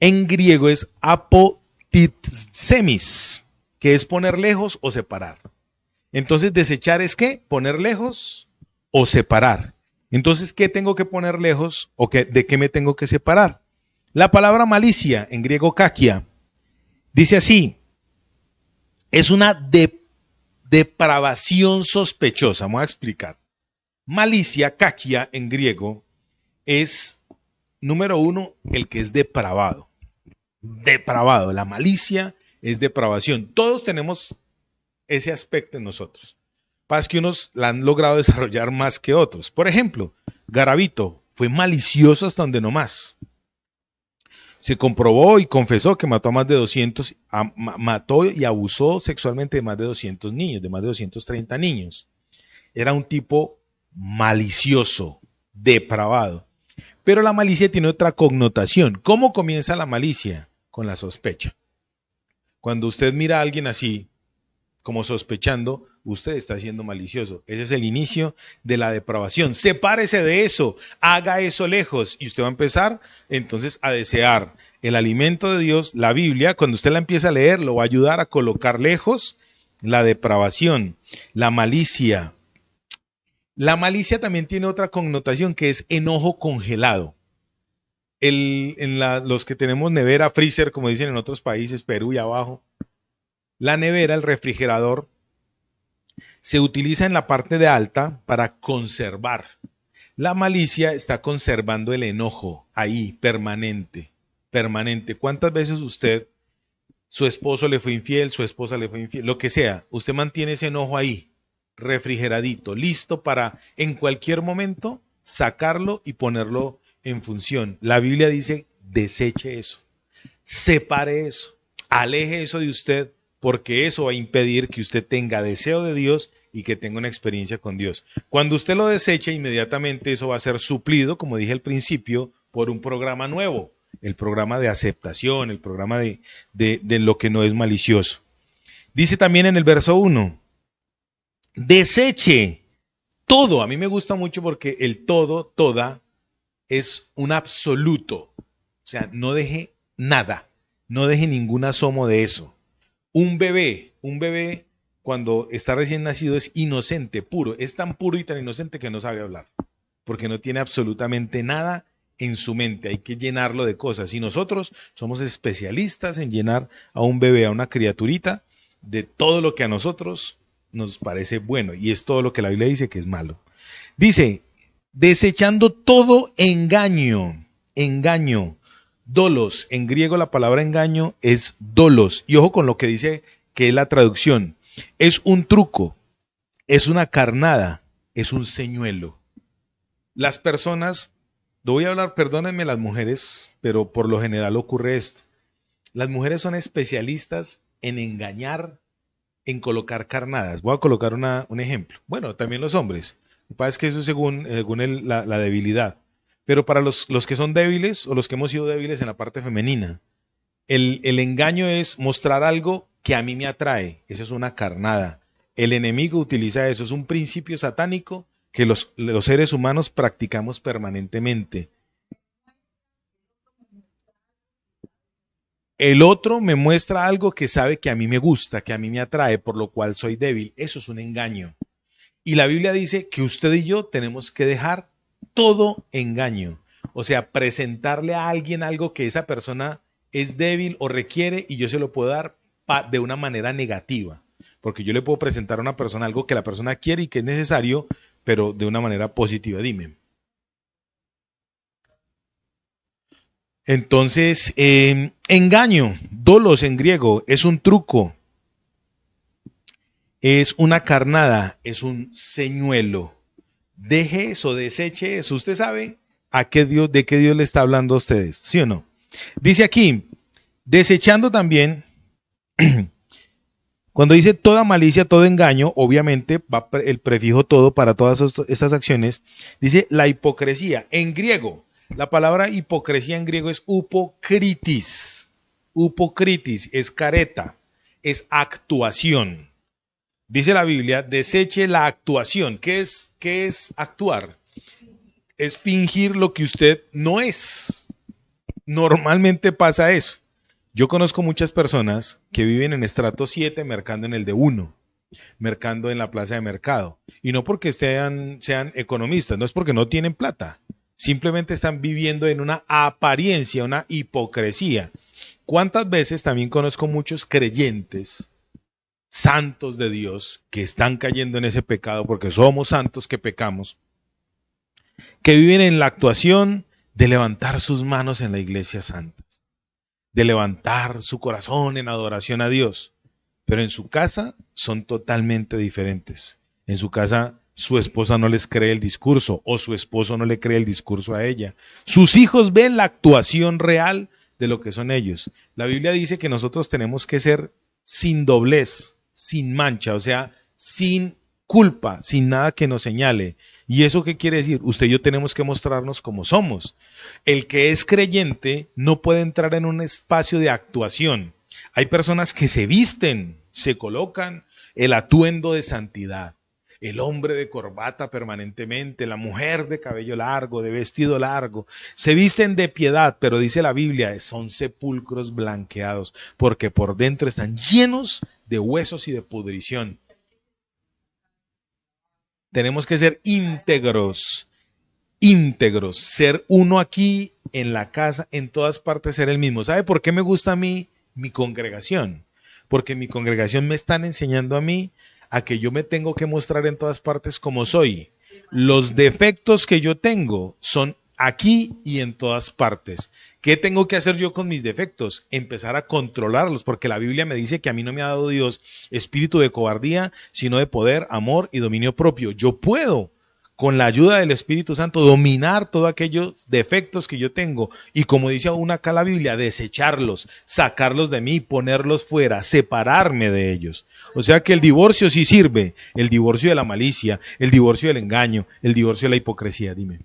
en griego es apotitsemis, que es poner lejos o separar. Entonces, desechar es ¿qué? Poner lejos o separar. Entonces, ¿qué tengo que poner lejos o de qué me tengo que separar? La palabra malicia, en griego kakia, dice así, es una depravación sospechosa. Vamos a explicar. Malicia, kakia, en griego, es, número uno, el que es depravado. Depravado. La malicia es depravación. Todos tenemos ese aspecto en nosotros. Pasa que unos la han logrado desarrollar más que otros. Por ejemplo, Garavito fue malicioso hasta donde no más. Se comprobó y confesó que mató a más de 200, mató y abusó sexualmente de más de 200 niños, de más de 230 niños. Era un tipo malicioso, depravado. Pero la malicia tiene otra connotación. ¿Cómo comienza la malicia? Con la sospecha. Cuando usted mira a alguien así, como sospechando, usted está siendo malicioso. Ese es el inicio de la depravación. Sepárese de eso, haga eso lejos y usted va a empezar entonces a desear el alimento de Dios, la Biblia. Cuando usted la empieza a leer, lo va a ayudar a colocar lejos la depravación, la malicia. La malicia también tiene otra connotación que es enojo congelado. Los que tenemos nevera, freezer, como dicen en otros países, Perú y abajo, la nevera, el refrigerador, se utiliza en la parte de alta para conservar. La malicia está conservando el enojo ahí, permanente, permanente. ¿Cuántas veces usted, su esposo le fue infiel, su esposa le fue infiel, lo que sea, usted mantiene ese enojo ahí, refrigeradito, listo para en cualquier momento sacarlo y ponerlo en función? La Biblia dice, deseche eso, separe eso, aleje eso de usted, porque eso va a impedir que usted tenga deseo de Dios y que tenga una experiencia con Dios. Cuando usted lo deseche, inmediatamente eso va a ser suplido, como dije al principio, por un programa nuevo, el programa de aceptación, el programa de lo que no es malicioso. Dice también en el verso 1, deseche todo. A mí me gusta mucho porque el todo, toda, es un absoluto. O sea, no deje nada, no deje ningún asomo de eso. Un bebé cuando está recién nacido es inocente, puro, es tan puro y tan inocente que no sabe hablar, porque no tiene absolutamente nada en su mente, hay que llenarlo de cosas. Y nosotros somos especialistas en llenar a un bebé, a una criaturita, de todo lo que a nosotros nos parece bueno, y es todo lo que la Biblia dice que es malo. Dice, desechando todo engaño, dolos, en griego la palabra engaño es dolos, y ojo con lo que dice que es la traducción, es un truco, es una carnada, es un señuelo. Las personas, lo voy a hablar, perdónenme las mujeres, pero por lo general ocurre esto, las mujeres son especialistas en engañar, en colocar carnadas. Voy a colocar un ejemplo, bueno, también los hombres, lo que pasa es que eso es según la debilidad. Pero para los que son débiles o los que hemos sido débiles en la parte femenina, el engaño es mostrar algo que a mí me atrae. Eso es una carnada. El enemigo utiliza eso. Es un principio satánico que los seres humanos practicamos permanentemente. El otro me muestra algo que sabe que a mí me gusta, que a mí me atrae, por lo cual soy débil. Eso es un engaño. Y la Biblia dice que usted y yo tenemos que dejar todo engaño. O sea, presentarle a alguien algo que esa persona es débil o requiere y yo se lo puedo dar de una manera negativa. Porque yo le puedo presentar a una persona algo que la persona quiere y que es necesario, pero de una manera positiva. Dime. Entonces, engaño, dolos en griego, es un truco, es una carnada, es un señuelo. Deje eso, deseche eso. Usted sabe de qué Dios le está hablando a ustedes, ¿sí o no? Dice aquí, desechando también, cuando dice toda malicia, todo engaño, obviamente va el prefijo todo para todas estas acciones. Dice la hipocresía. En griego, la palabra hipocresía en griego es upokritis. Upokritis es careta, es actuación. Dice la Biblia, deseche la actuación. ¿Qué es actuar? Es fingir lo que usted no es. Normalmente pasa eso. Yo conozco muchas personas que viven en estrato 7 mercando en el de 1. mercando en la plaza de mercado. Y no porque sean economistas, no es porque no tienen plata. Simplemente están viviendo en una apariencia, una hipocresía. ¿Cuántas veces también conozco muchos creyentes, santos de Dios, que están cayendo en ese pecado porque somos santos que pecamos, que viven en la actuación de levantar sus manos en la iglesia santa, de levantar su corazón en adoración a Dios, pero en su casa son totalmente diferentes. En su casa su esposa no les cree el discurso o su esposo no le cree el discurso a ella. Sus hijos ven la actuación real de lo que son ellos. La Biblia dice que nosotros tenemos que ser sin doblez, sin mancha, o sea, sin culpa, sin nada que nos señale. ¿Y eso qué quiere decir? Usted y yo tenemos que mostrarnos como somos. El que es creyente no puede entrar en un espacio de actuación. Hay personas que se visten, se colocan el atuendo de santidad. El hombre de corbata permanentemente, la mujer de cabello largo, de vestido largo, se visten de piedad, pero dice la Biblia, son sepulcros blanqueados, porque por dentro están llenos de huesos y de pudrición. Tenemos que ser íntegros, íntegros, ser uno aquí, en la casa, en todas partes ser el mismo. ¿Sabe por qué me gusta a mí mi congregación? Porque mi congregación me están enseñando a mí a que yo me tengo que mostrar en todas partes como soy. Los defectos que yo tengo son aquí y en todas partes. ¿Qué tengo que hacer yo con mis defectos? Empezar a controlarlos, porque la Biblia me dice que a mí no me ha dado Dios espíritu de cobardía, sino de poder, amor y dominio propio. Yo puedo, con la ayuda del Espíritu Santo, dominar todos aquellos defectos que yo tengo y, como dice aún acá la Biblia, desecharlos, sacarlos de mí, ponerlos fuera, separarme de ellos. O sea que el divorcio sí sirve, el divorcio de la malicia, el divorcio del engaño, el divorcio de la hipocresía, dime.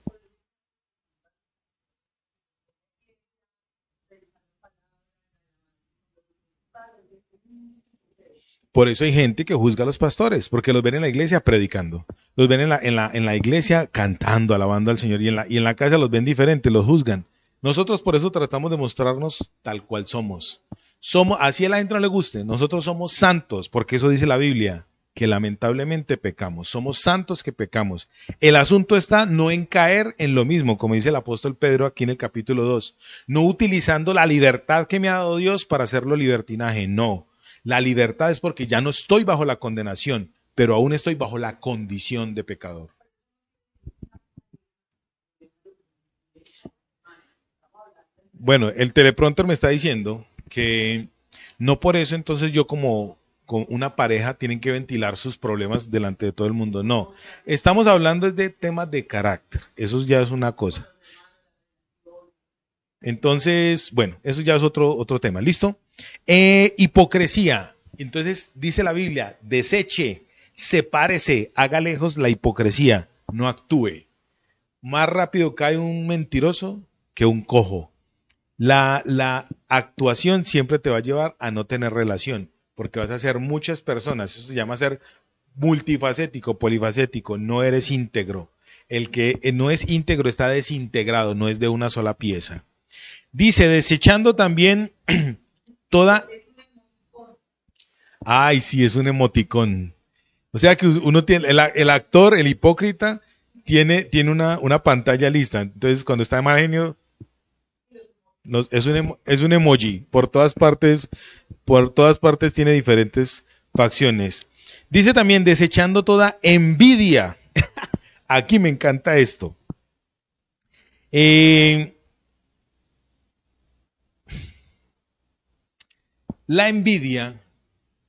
Por eso hay gente que juzga a los pastores, porque los ven en la iglesia predicando, los ven en la iglesia cantando, alabando al Señor, y en la casa los ven diferentes, los juzgan. Nosotros por eso tratamos de mostrarnos tal cual somos. Así a la gente no le guste, nosotros somos santos, porque eso dice la Biblia, que lamentablemente pecamos, somos santos que pecamos. El asunto está no en caer en lo mismo, como dice el apóstol Pedro aquí en el capítulo 2, no utilizando la libertad que me ha dado Dios para hacerlo libertinaje, no. La libertad es porque ya no estoy bajo la condenación, pero aún estoy bajo la condición de pecador. Bueno, el teleprompter me está diciendo que no por eso entonces yo como con una pareja tienen que ventilar sus problemas delante de todo el mundo. No, estamos hablando de temas de carácter. Eso ya es una cosa. Entonces, bueno, eso ya es otro tema. ¿Listo? Hipocresía. Entonces dice la Biblia, deseche, sepárese, haga lejos la hipocresía, no actúe. Más rápido cae un mentiroso que un cojo. La actuación siempre te va a llevar a no tener relación, porque vas a ser muchas personas. Eso se llama ser multifacético, polifacético. No eres íntegro. El que no es íntegro está desintegrado, no es de una sola pieza. Dice, desechando también toda... Ay, sí, es un emoticón. O sea que uno tiene, el actor, el hipócrita, tiene una pantalla lista. Entonces, cuando está de mal genio, es un emoji. Por todas partes tiene diferentes facciones. Dice también, desechando toda envidia. Aquí me encanta esto. Eh, la envidia,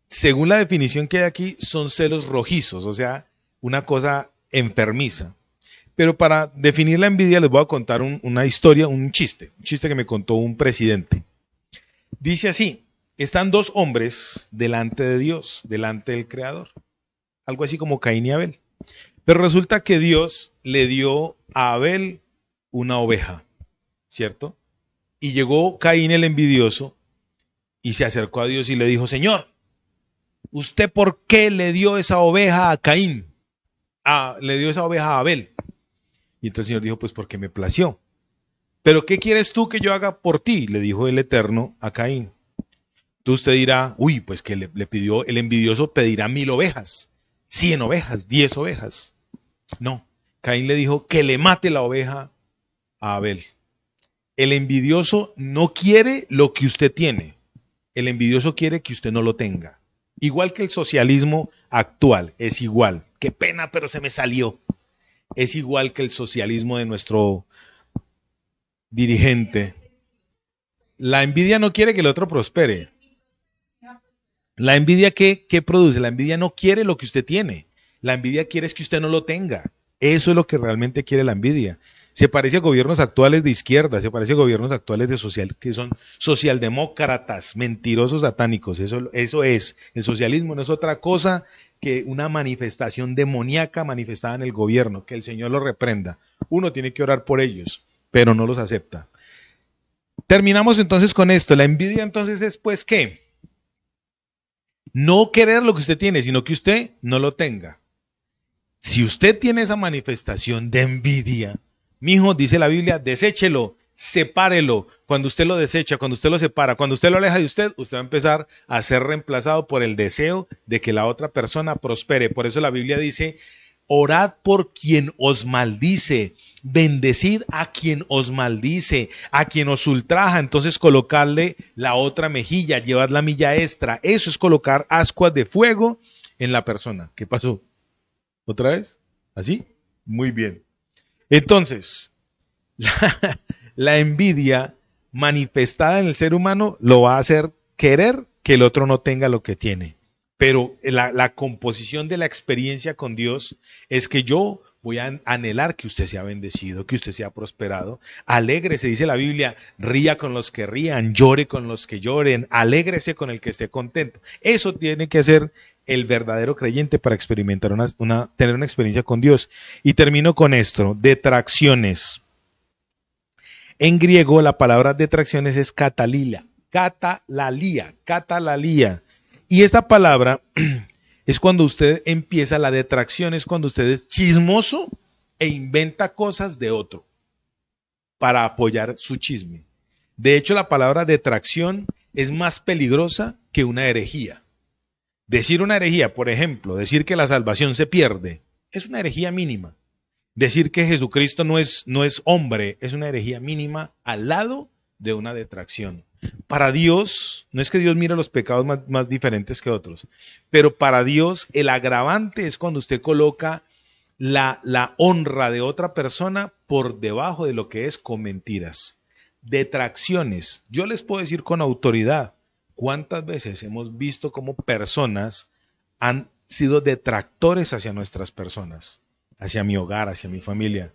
según la definición que hay aquí, son celos rojizos, o sea, una cosa enfermiza. Pero para definir la envidia les voy a contar una historia, un chiste que me contó un presidente. Dice así, están dos hombres delante de Dios, delante del Creador, algo así como Caín y Abel. Pero resulta que Dios le dio a Abel una oveja, ¿cierto? Y llegó Caín el envidioso y se acercó a Dios y le dijo, Señor, ¿usted por qué le dio esa oveja a Caín? Le dio esa oveja a Abel. Y entonces el Señor dijo, pues porque me plació. Pero ¿qué quieres tú que yo haga por ti? Le dijo el Eterno a Caín. Entonces usted dirá, uy, pues que le pidió, el envidioso pedirá 1000 ovejas, 100 ovejas, 10 ovejas. No, Caín le dijo que le mate la oveja a Abel. El envidioso no quiere lo que usted tiene. El envidioso quiere que usted no lo tenga. Igual que el socialismo actual, es igual. Qué pena, pero se me salió. Es igual que el socialismo de nuestro dirigente. La envidia no quiere que el otro prospere. La envidia, ¿qué produce? La envidia no quiere lo que usted tiene. La envidia quiere es que usted no lo tenga. Eso es lo que realmente quiere la envidia. Se parece a gobiernos actuales de izquierda, se parece a gobiernos actuales de social, que son socialdemócratas, mentirosos, satánicos. Eso es. El socialismo no es otra cosa que una manifestación demoníaca manifestada en el gobierno. Que el Señor lo reprenda. Uno tiene que orar por ellos, pero no los acepta. Terminamos entonces con esto. La envidia entonces es pues ¿qué? No querer lo que usted tiene, sino que usted no lo tenga. Si usted tiene esa manifestación de envidia, mijo, dice la Biblia, deséchelo, sepárelo. Cuando usted lo desecha, cuando usted lo separa, cuando usted lo aleja de usted, usted va a empezar a ser reemplazado por el deseo de que la otra persona prospere. Por eso la Biblia dice, orad por quien os maldice, bendecid a quien os maldice, a quien os ultraja, entonces colocarle la otra mejilla, llevad la milla extra. Eso es colocar ascuas de fuego en la persona. ¿Qué pasó? ¿Otra vez? ¿Así? Muy bien. Entonces, la envidia manifestada en el ser humano lo va a hacer querer que el otro no tenga lo que tiene. Pero la composición de la experiencia con Dios es que yo voy a anhelar que usted sea bendecido, que usted sea prosperado. Alégrese, dice la Biblia, ría con los que rían, llore con los que lloren, alégrese con el que esté contento. Eso tiene que ser el verdadero creyente para experimentar tener una experiencia con Dios. Y termino con esto, detracciones. En griego la palabra detracciones es catalila, catalalía. Y esta palabra es cuando usted empieza la detracción, es cuando usted es chismoso e inventa cosas de otro para apoyar su chisme. De hecho, la palabra detracción es más peligrosa que una herejía. Decir una herejía, por ejemplo, decir que la salvación se pierde, es una herejía mínima. Decir que Jesucristo no es hombre es una herejía mínima al lado de una detracción. Para Dios, no es que Dios mire los pecados más diferentes que otros, pero para Dios el agravante es cuando usted coloca la honra de otra persona por debajo de lo que es con mentiras. Detracciones. Yo les puedo decir con autoridad cuántas veces hemos visto cómo personas han sido detractores hacia nuestras personas, hacia mi hogar, hacia mi familia.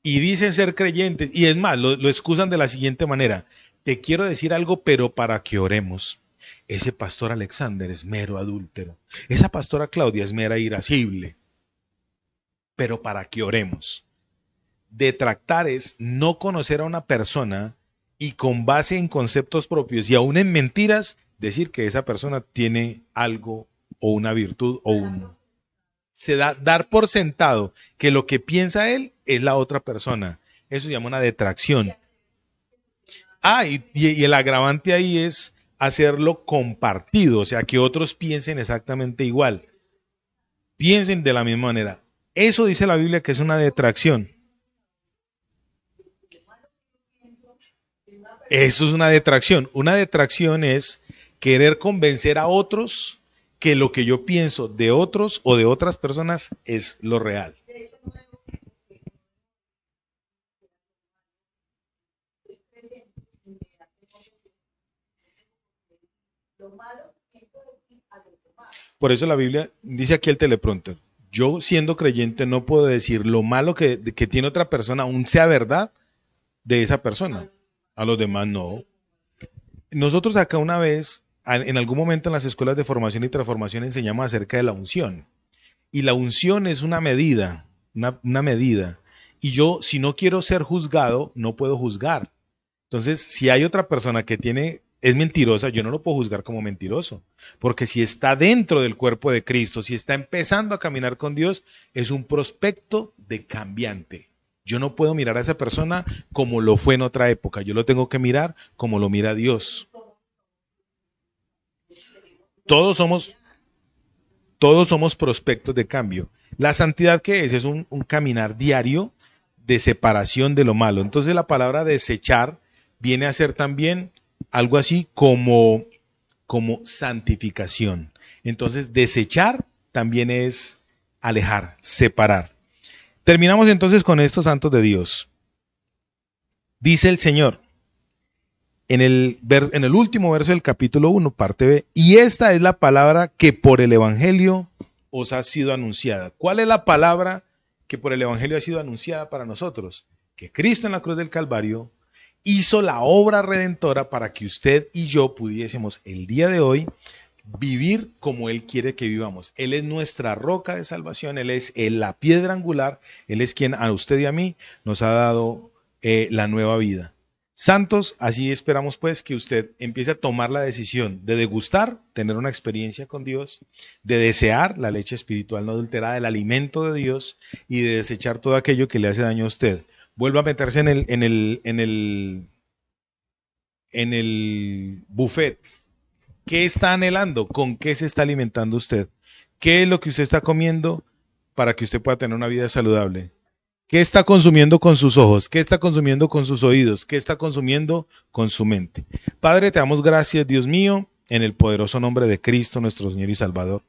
Y dicen ser creyentes, y es más, lo excusan de la siguiente manera. Te quiero decir algo, pero para que oremos. Ese pastor Alexander es mero adúltero. Esa pastora Claudia es mera irascible. Pero para que oremos. Detractar es no conocer a una persona y con base en conceptos propios y aún en mentiras, decir que esa persona tiene algo o una virtud o un... dar por sentado que lo que piensa él es la otra persona. Eso se llama una detracción. Y el agravante ahí es hacerlo compartido, o sea, que otros piensen exactamente igual. Piensen de la misma manera. Eso dice la Biblia que es una detracción. Eso es una detracción. Una detracción es querer convencer a otros que lo que yo pienso de otros o de otras personas es lo real. Por eso la Biblia dice aquí el teleprompter. Yo siendo creyente no puedo decir lo malo que tiene otra persona, aún sea verdad, de esa persona. A los demás no. Nosotros acá una vez, en algún momento en las escuelas de formación y transformación enseñamos acerca de la unción. Y la unción es una medida, una medida. Y yo, si no quiero ser juzgado, no puedo juzgar. Entonces, si hay otra persona que es mentirosa, yo no lo puedo juzgar como mentiroso. Porque si está dentro del cuerpo de Cristo, si está empezando a caminar con Dios, es un prospecto de cambiante. Yo no puedo mirar a esa persona como lo fue en otra época. Yo lo tengo que mirar como lo mira Dios. Todos somos, todos somos prospectos de cambio. La santidad, ¿qué es? Es un caminar diario de separación de lo malo. Entonces la palabra desechar viene a ser también algo así como santificación. Entonces desechar también es alejar, separar. Terminamos entonces con estos santos de Dios. Dice el Señor en el último verso del capítulo 1, parte B, y esta es la palabra que por el Evangelio os ha sido anunciada. ¿Cuál es la palabra que por el Evangelio ha sido anunciada para nosotros? Que Cristo en la cruz del Calvario hizo la obra redentora para que usted y yo pudiésemos el día de hoy vivir como Él quiere que vivamos. Él es nuestra roca de salvación, Él es la piedra angular, Él es quien a usted y a mí nos ha dado la nueva vida. Santos, así esperamos pues que usted empiece a tomar la decisión de degustar, tener una experiencia con Dios, de desear la leche espiritual no adulterada, el alimento de Dios, y de desechar todo aquello que le hace daño a usted. Vuelva a meterse en el buffet. ¿Qué está anhelando? ¿Con qué se está alimentando usted? ¿Qué es lo que usted está comiendo para que usted pueda tener una vida saludable? ¿Qué está consumiendo con sus ojos? ¿Qué está consumiendo con sus oídos? ¿Qué está consumiendo con su mente? Padre, te damos gracias, Dios mío, en el poderoso nombre de Cristo, nuestro Señor y Salvador.